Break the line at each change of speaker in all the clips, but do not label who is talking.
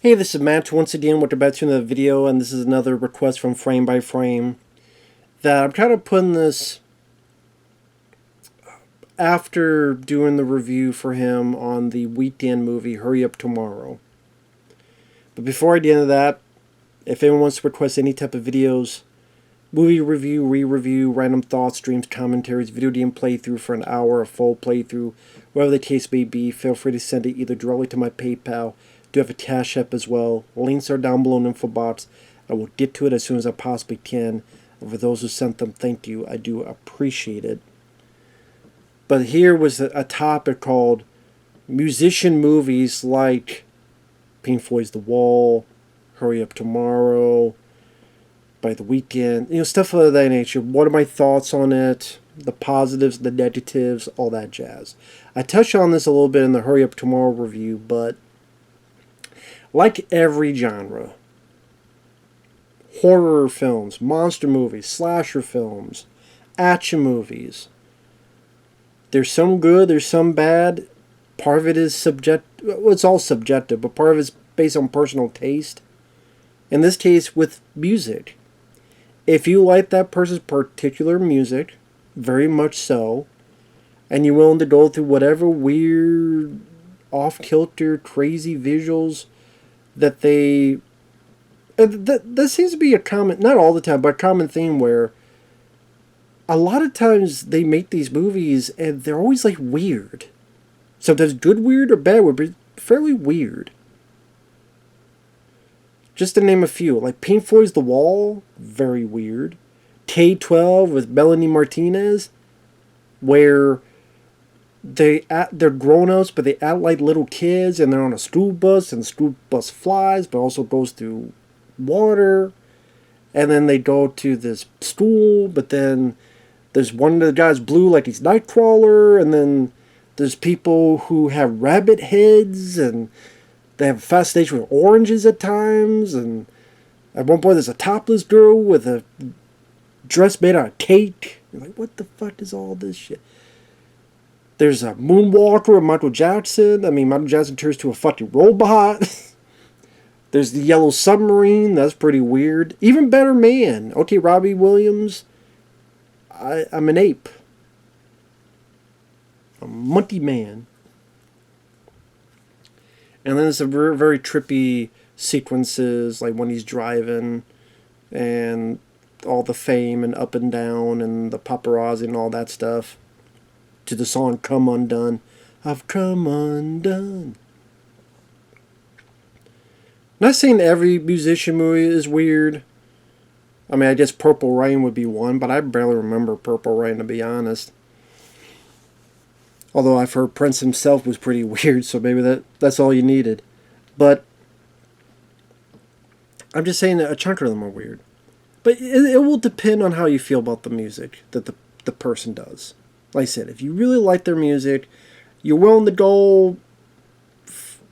Hey, this is Matt once again with the back to the video, and this is another request from Frame by Frame. That I'm kind of putting this after doing the review for him on the weekend movie Hurry Up Tomorrow. But before I get into that, if anyone wants to request any type of videos, movie review, re-review, random thoughts, streams, commentaries, video game playthrough for an hour, a full playthrough, whatever the case may be, feel free to send it either directly to my PayPal. Do have a CashApp as well. Links are down below in the info box. I will get to it as soon as I possibly can. And for those who sent them, thank you. I do appreciate it. But here was a topic called musician movies like Pink Floyd's The Wall, Hurry Up Tomorrow, By the Weekend, stuff of that nature. What are my thoughts on it? The positives, the negatives, all that jazz. I touched on this a little bit in the Hurry Up Tomorrow review, but like every genre, horror films, monster movies, slasher films, action movies, there's some good, there's some bad. Part of it is subjective. Well, it's all subjective, but part of it's based on personal taste. In this case, with music. If you like that person's particular music, very much so, and you're willing to go through whatever weird, off-kilter, crazy visuals that they... That seems to be a common, not all the time, but a common theme where a lot of times they make these movies and they're always like weird. Sometimes good weird or bad weird, but fairly weird. Just to name a few, like Pink Floyd's The Wall, very weird. K-12 with Melanie Martinez, where they're grown-ups, but they act like little kids, and they're on a school bus, and the school bus flies, but also goes through water. And then they go to this school, but then there's one of the guys blue like he's Nightcrawler, and then there's people who have rabbit heads, and they have a fascination with oranges at times, and at one point there's a topless girl with a dress made out of cake. You're like, what the fuck is all this shit? There's a moonwalker with Michael Jackson. Michael Jackson turns to a fucking robot. There's the Yellow Submarine. That's pretty weird. Even Better Man. Okay, Robbie Williams. I'm an ape. A monkey man. And then there's some very, very trippy sequences, like when he's driving, and all the fame and up and down, and the paparazzi and all that stuff, to the song Come Undone. I've come undone. Not saying every musician movie is weird. I guess Purple Rain would be one, but I barely remember Purple Rain, to be honest. Although I've heard Prince himself was pretty weird, so maybe that's all you needed. But I'm just saying that a chunk of them are weird. But it will depend on how you feel about the music that the person does. Like I said, if you really like their music, you're willing to go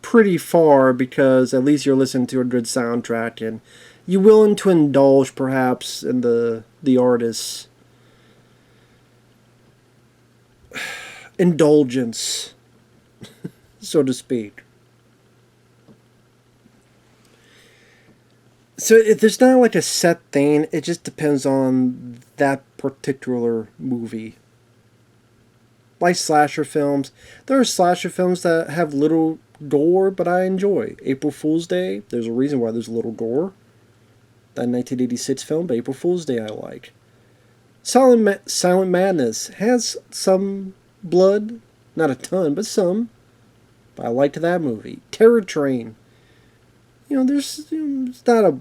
pretty far because at least you're listening to a good soundtrack, and you're willing to indulge perhaps in the artist's indulgence, so to speak. So there's not like a set thing. It just depends on that particular movie. Like slasher films. There are slasher films that have little gore, but I enjoy. April Fool's Day, there's a reason why there's a little gore. That 1986 film, but April Fool's Day I like. Silent Madness has some blood. Not a ton, but some. But I liked that movie. Terror Train. It's not a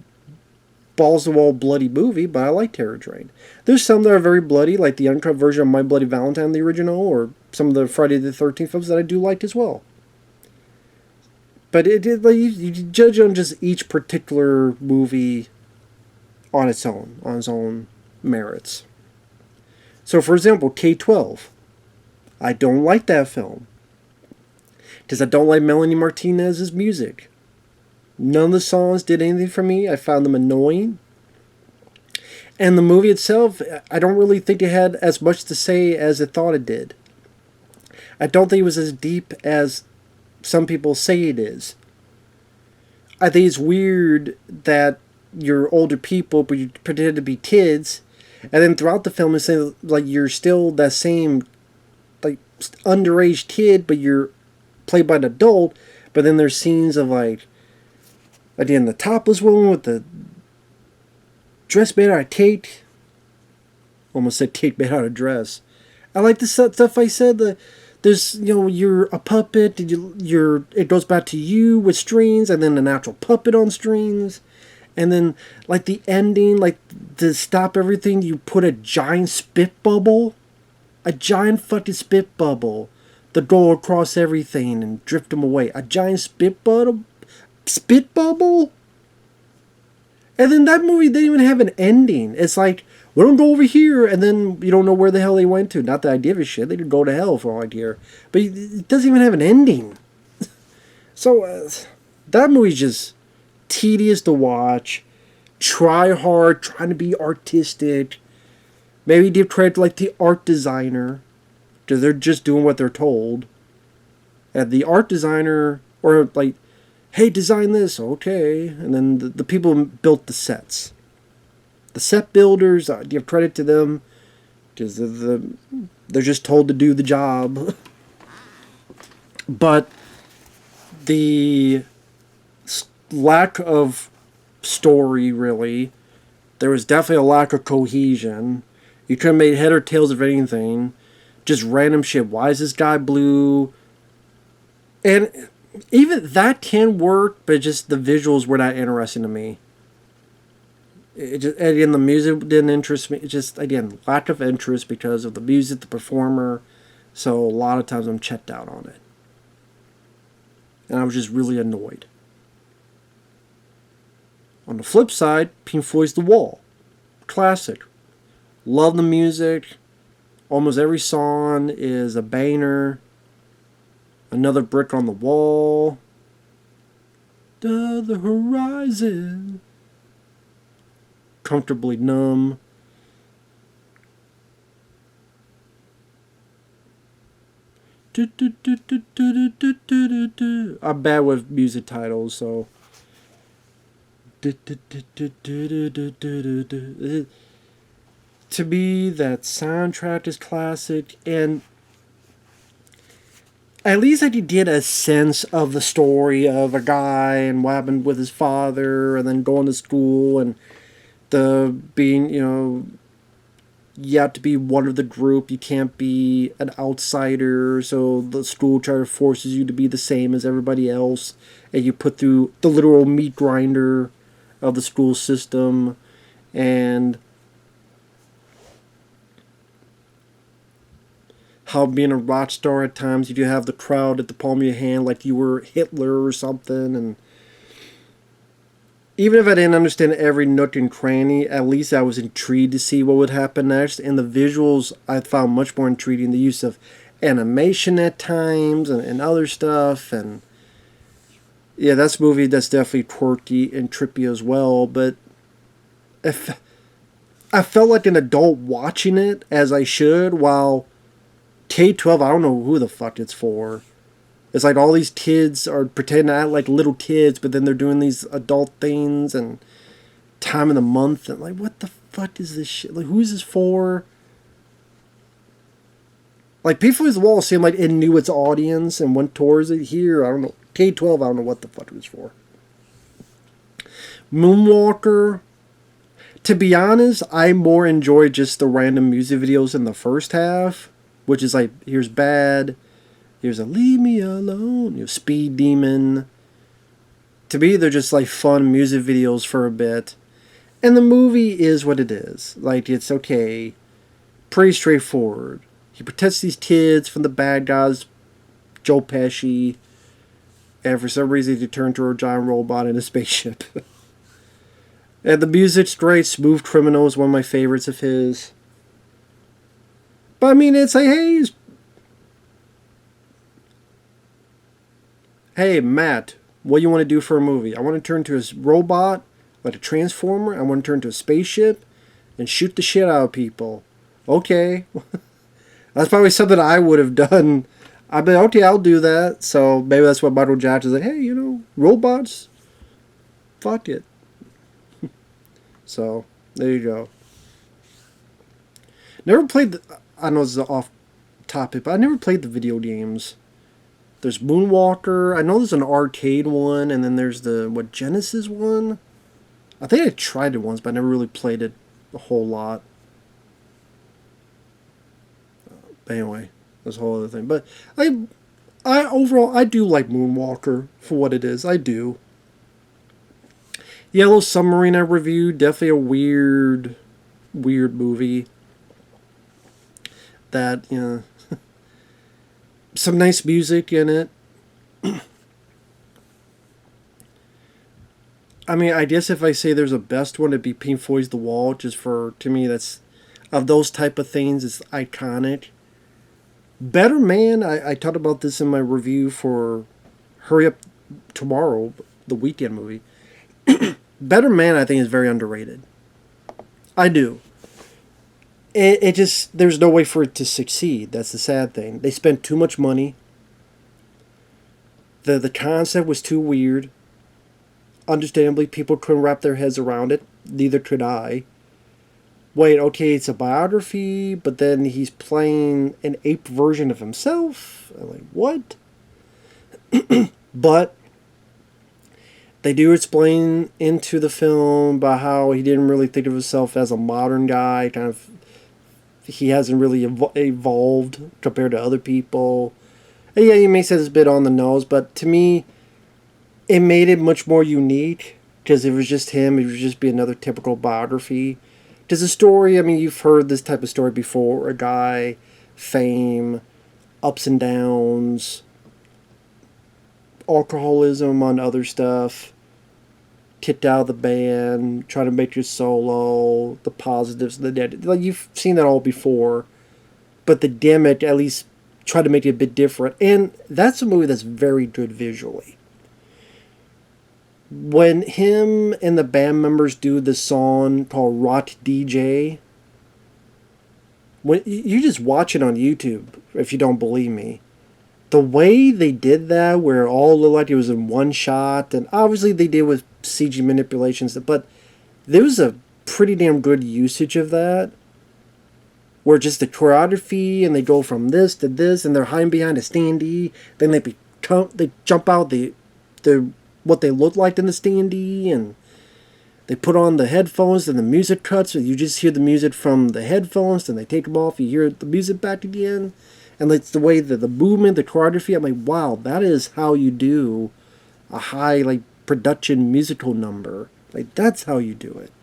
balls-to-wall bloody movie, but I like Terror Train. There's some that are very bloody, like the uncut version of My Bloody Valentine, the original, or some of the Friday the 13th films that I do like as well. But you judge on just each particular movie on its own merits. So, for example, K-12. I don't like that film because I don't like Melanie Martinez's music. None of the songs did anything for me. I found them annoying. And the movie itself, I don't really think it had as much to say as it thought it did. I don't think it was as deep as some people say it is. I think it's weird that you're older people, but you pretend to be kids, and then throughout the film, it's saying like you're still that same like underage kid, but you're played by an adult. But then there's scenes of like again the topless woman with the dress made out of tape. Almost said tape made out of dress. I like the stuff I said. There's you're a puppet. You're it goes back to you with strings, and then an actual puppet on strings, and then like the ending, like to stop everything, you put a giant spit bubble, a giant fucking spit bubble, to go across everything and drift them away. A giant spit bubble, and then that movie didn't even have an ending. It's like, we don't go over here, and then you don't know where the hell they went to. Not that I give a shit. They could go to hell for all I care. But it doesn't even have an ending. So, that movie's just tedious to watch. Try hard, trying to be artistic. Maybe give credit to, like, the art designer. Because they're just doing what they're told. And the art designer, or, like, hey, design this, okay. And then the people who built the sets. The set builders, I give credit to them. Because they're just told to do the job. But the lack of story, really. There was definitely a lack of cohesion. You could have made head or tails of anything. Just random shit. Why is this guy blue? And even that can work, but just the visuals were not interesting to me. Again, the music didn't interest me. It just, again, lack of interest because of the music, the performer. So a lot of times I'm checked out on it. And I was just really annoyed. On the flip side, Pink Floyd's The Wall. Classic. Love the music. Almost every song is a banger. Another brick on the wall. To the horizon. Comfortably numb. I'm bad with music titles, so. To me, that soundtrack is classic, and at least I could get a sense of the story of a guy and what happened with his father, and then going to school, and the being, you have to be one of the group. You can't be an outsider, so the school try to forces you to be the same as everybody else, and you put through the literal meat grinder of the school system, and how being a rock star at times, you do have the crowd at the palm of your hand like you were Hitler or something, and even if I didn't understand every nook and cranny, at least I was intrigued to see what would happen next. And the visuals I found much more intriguing. The use of animation at times and other stuff. And yeah, that's a movie that's definitely quirky and trippy as well. But if I felt like an adult watching it as I should, while K-12, I don't know who the fuck it's for. It's like all these kids are pretending to act like little kids, but then they're doing these adult things and time of the month. And like, what the fuck is this shit? Like, who is this for? Like, Pink Floyd's The Wall seemed like it knew its audience and went towards it. Here, I don't know. K-12, I don't know what the fuck it was for. Moonwalker. To be honest, I more enjoy just the random music videos in the first half, which is like, here's Bad. Here's a Leave Me Alone, Speed Demon. To me, they're just like fun music videos for a bit. And the movie is what it is. Like, it's okay. Pretty straightforward. He protects these kids from the bad guys, Joe Pesci. And for some reason, he turned to a giant robot in a spaceship. And the music's great. Smooth Criminal is one of my favorites of his. But I mean, it's like, hey, Matt, what do you want to do for a movie? I want to turn to a robot, like a transformer. I want to turn to a spaceship and shoot the shit out of people. Okay. That's probably something I would have done. I'd be okay, I'll do that. So maybe that's what Michael Jackson's like, hey, robots, fuck it. So, there you go. Never played the, I know this is off topic, but I never played the video games. There's Moonwalker. I know there's an arcade one, and then there's the, what, Genesis one? I think I tried it once, but I never really played it a whole lot. But anyway, that's a whole other thing. But I overall, I do like Moonwalker for what it is. I do. Yellow Submarine I reviewed. Definitely a weird movie. That, you know, some nice music in it. I mean, I guess if I say there's a best one, it'd be Pink Floyd's The Wall. Just for, to me, that's, of those type of things, it's iconic. Better Man, I talked about this in my review for Hurry Up Tomorrow, the Weekend movie. Better Man, I think, is very underrated. I do. It just, there's no way for it to succeed. That's the sad thing. They spent too much money. The concept was too weird. Understandably, people couldn't wrap their heads around it. Neither could I. Wait, okay, it's a biography, but then he's playing an ape version of himself? I'm like, what? But they do explain into the film about how he didn't really think of himself as a modern guy. Kind of, he hasn't really evolved compared to other people. And yeah, he may say this a bit on the nose, but to me, it made it much more unique. Because if it was just him, it would just be another typical biography. Because the story, I mean, you've heard this type of story before. A guy, fame, ups and downs, alcoholism on other stuff, kicked out of the band, trying to make your solo, the positives, the negatives. Like, you've seen that all before. But the gimmick, at least, try to make it a bit different. And that's a movie that's very good visually. When him and the band members do this song called Rock DJ, when you just watch it on YouTube, if you don't believe me, the way they did that, where it all looked like it was in one shot, and obviously they did with CG manipulations, but there was a pretty damn good usage of that, where just the choreography, and they go from this to this, and they're hiding behind a standee, then they jump out the what they look like in the standee, and they put on the headphones, and the music cuts, so you just hear the music from the headphones, then they take them off, you hear the music back again, and it's the way that the movement, the choreography, I'm like, wow, that is how you do a high, like, production musical number. Like, that's how you do it.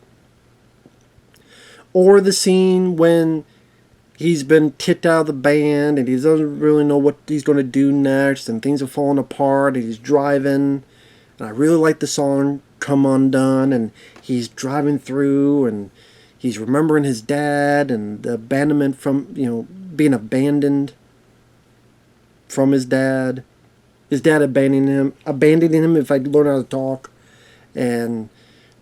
Or the scene when he's been kicked out of the band, and he doesn't really know what he's going to do next, and things are falling apart, and he's driving. And I really like the song Come Undone, and he's driving through, and he's remembering his dad, and the abandonment from, you know, being abandoned from his dad abandoning him if I learn how to talk, and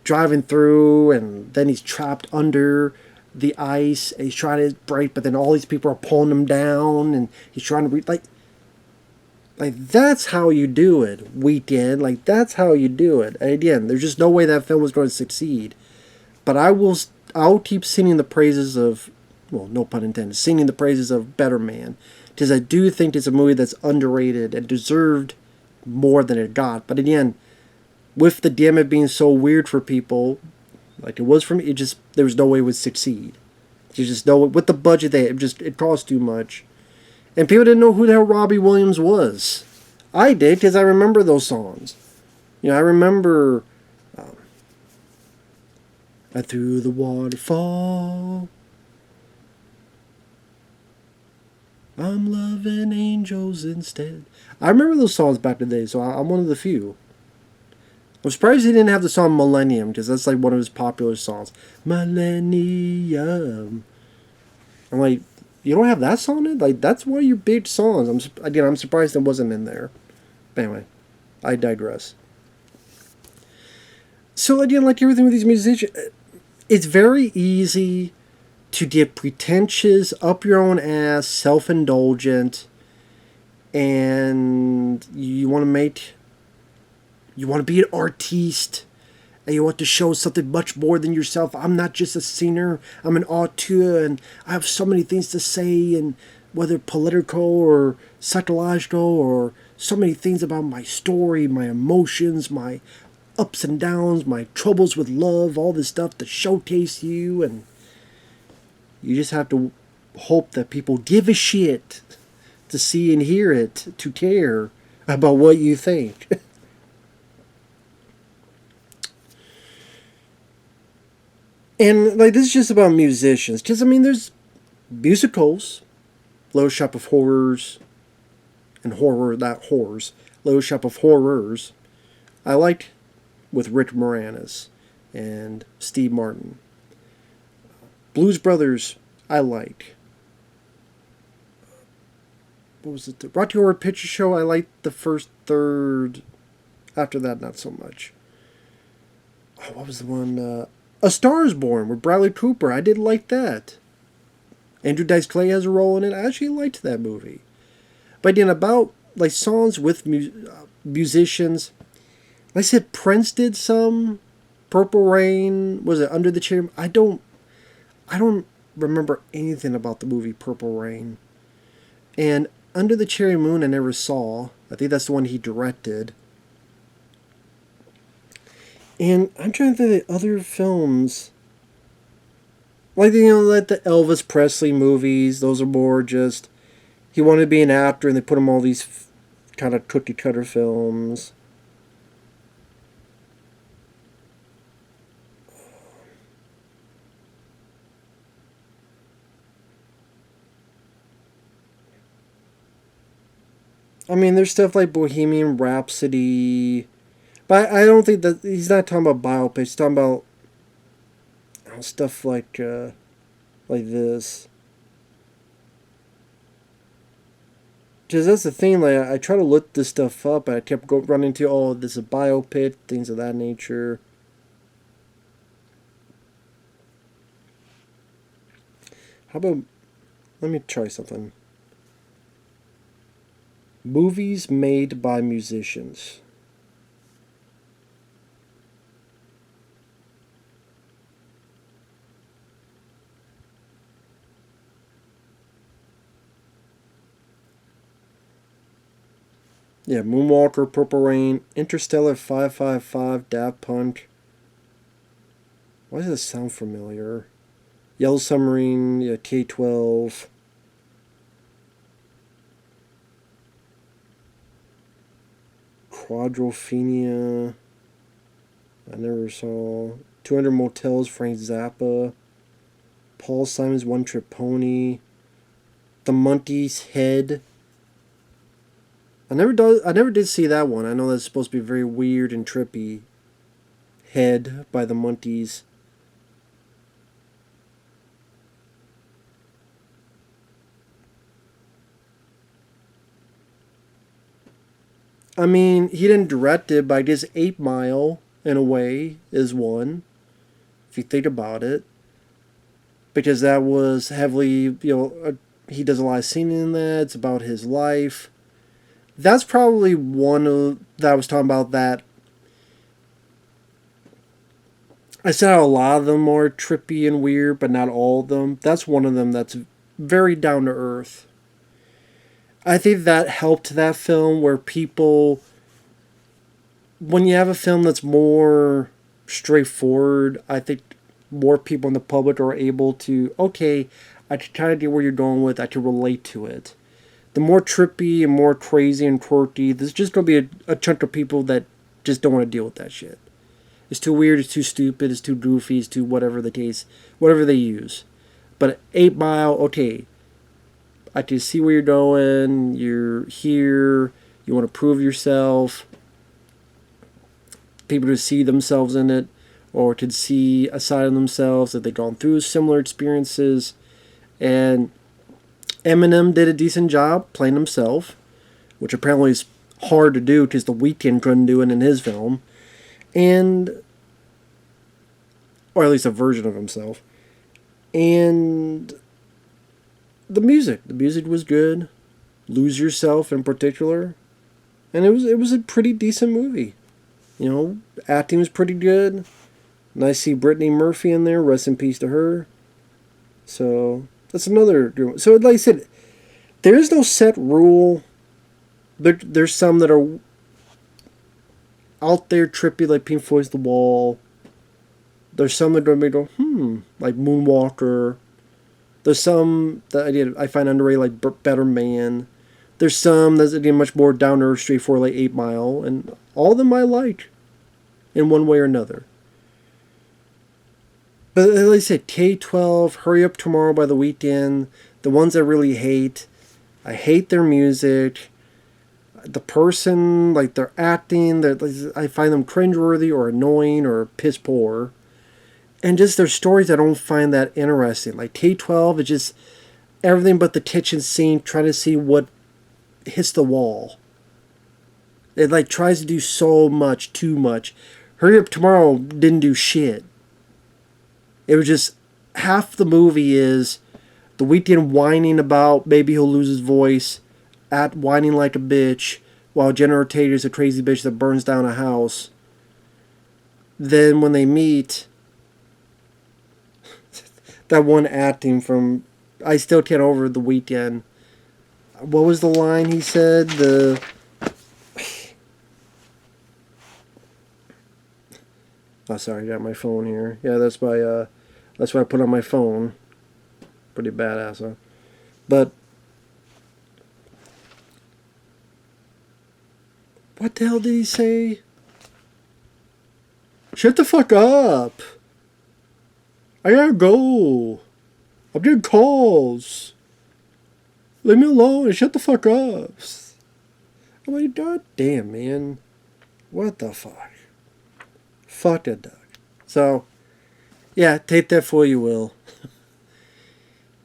driving through, and then he's trapped under the ice, and he's trying to break, but then all these people are pulling him down, and he's trying to like, that's how you do it, Weekend. Like, that's how you do it. And again, there's just no way that film was going to succeed. But I'll keep singing the praises of, well, no pun intended, singing the praises of Better Man. Because I do think it's a movie that's underrated and deserved more than it got. But again, with the gimmick being so weird for people, like it was for me, there was no way it would succeed. You just know, with the budget it cost too much. And people didn't know who the hell Robbie Williams was. I did, because I remember those songs. You know, I remember I threw the waterfall. I'm loving angels instead. I remember those songs back in the day, so I'm one of the few. I'm surprised he didn't have the song Millennium, because that's like one of his popular songs. Millennium. I'm like, you don't have that song in? Like, that's one of your big songs. I'm surprised it wasn't in there. But anyway, I digress. So again, like everything with these musicians, it's very easy to get pretentious, up your own ass, self-indulgent, and you want to be an artiste, and you want to show something much more than yourself. I'm not just a singer, I'm an auteur, and I have so many things to say, and whether political or psychological, or so many things about my story, my emotions, my ups and downs, my troubles with love, all this stuff to showcase you. And you just have to hope that people give a shit to see and hear it, to care about what you think. And like, this is just about musicians. Because I mean, there's musicals, Little Shop of Horrors, and horror, not horrors, Little Shop of Horrors. I liked with Rick Moranis and Steve Martin. Blues Brothers, I liked. What was it? The Rocky Horror Picture Show, I liked the first third. After that, not so much. Oh, what was the one? A Star is Born with Bradley Cooper. I did like that. Andrew Dice Clay has a role in it. I actually liked that movie. But then about like songs with musicians, like I said, Prince did some. Purple Rain, was it Under the Cherry? I don't remember anything about the movie Purple Rain. And Under the Cherry Moon I never saw. I think that's the one he directed. And I'm trying to think of the other films. Like, like the Elvis Presley movies, those are more just, he wanted to be an actor and they put him all these kind of cookie cutter films. I mean, there's stuff like Bohemian Rhapsody, but I don't think that he's not talking about biopics. He's talking about stuff like this. Because that's the thing. Like, I try to look this stuff up, and I kept running to, oh, this is a biopic, things of that nature. How about, let me try something. Movies made by musicians. Yeah, Moonwalker, Purple Rain, Interstellar 555, Daft Punk. Why does this sound familiar? Yellow Submarine, yeah, K-12. Quadrophenia. I never saw. 200 Motels, Frank Zappa. Paul Simon's One Trip Pony. The Monkees' Head. I never did see that one. I know that's supposed to be very weird and trippy. Head by the Monkees. I mean, he didn't direct it, but I guess 8 Mile, in a way, is one. If you think about it. Because that was heavily, he does a lot of singing in that. It's about his life. That's probably one that I was talking about that. I said how a lot of them are trippy and weird, but not all of them. That's one of them that's very down to earth. I think that helped that film where people, when you have a film that's more straightforward, I think more people in the public are able to, okay, I can kind of get where you're going with, I can relate to it. The more trippy and more crazy and quirky, there's just going to be a chunk of people that just don't want to deal with that shit. It's too weird, it's too stupid, it's too goofy, it's too whatever the case, whatever they use. But 8 Mile, okay, I can see where you're going, you're here, you want to prove yourself. People to see themselves in it, or to see a side of themselves that they've gone through similar experiences. And Eminem did a decent job playing himself, which apparently is hard to do because The Weeknd couldn't do it in his film. And, or at least a version of himself. And the music was good. Lose Yourself in particular. And it was a pretty decent movie. Acting was pretty good. Nice to see Brittany Murphy in there. Rest in peace to her. So that's another good one. So like I said, there is no set rule. There's some that are out there trippy, like Pink Floyd's The Wall. There's some that make go, like Moonwalker. There's some that I find underrated, like Better Man. There's some that's much more down to earth, straightforward, like 8 Mile, and all of them I like, in one way or another. But like I said, K-12, Hurry Up Tomorrow by the Weeknd, the ones I really hate. I hate their music. The person, like their acting, I find them cringeworthy or annoying or piss poor. And just their stories I don't find that interesting. Like K-12 is just everything but the kitchen scene, trying to see what hits the wall. It like tries to do so much, too much. Hurry Up Tomorrow didn't do shit. It was just half the movie is the Weeknd whining about maybe he'll lose his voice, at whining like a bitch, while Jenna Taylor's a crazy bitch that burns down a house. Then when they meet, that one acting from, I still can't over the Weeknd. What was the line he said? Oh, sorry, I got my phone here. Yeah, that's what I put on my phone. Pretty badass, huh? But what the hell did he say? Shut the fuck up. I gotta go. I'm getting calls. Leave me alone and shut the fuck up. I'm like, God damn, man. What the fuck? Fuck that dog. So, yeah, take that for you will.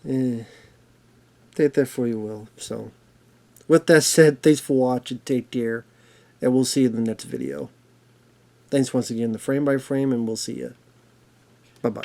Take that for you will. So, with that said, thanks for watching. Take care. And we'll see you in the next video. Thanks once again, the frame by frame, and we'll see you. Bye-bye.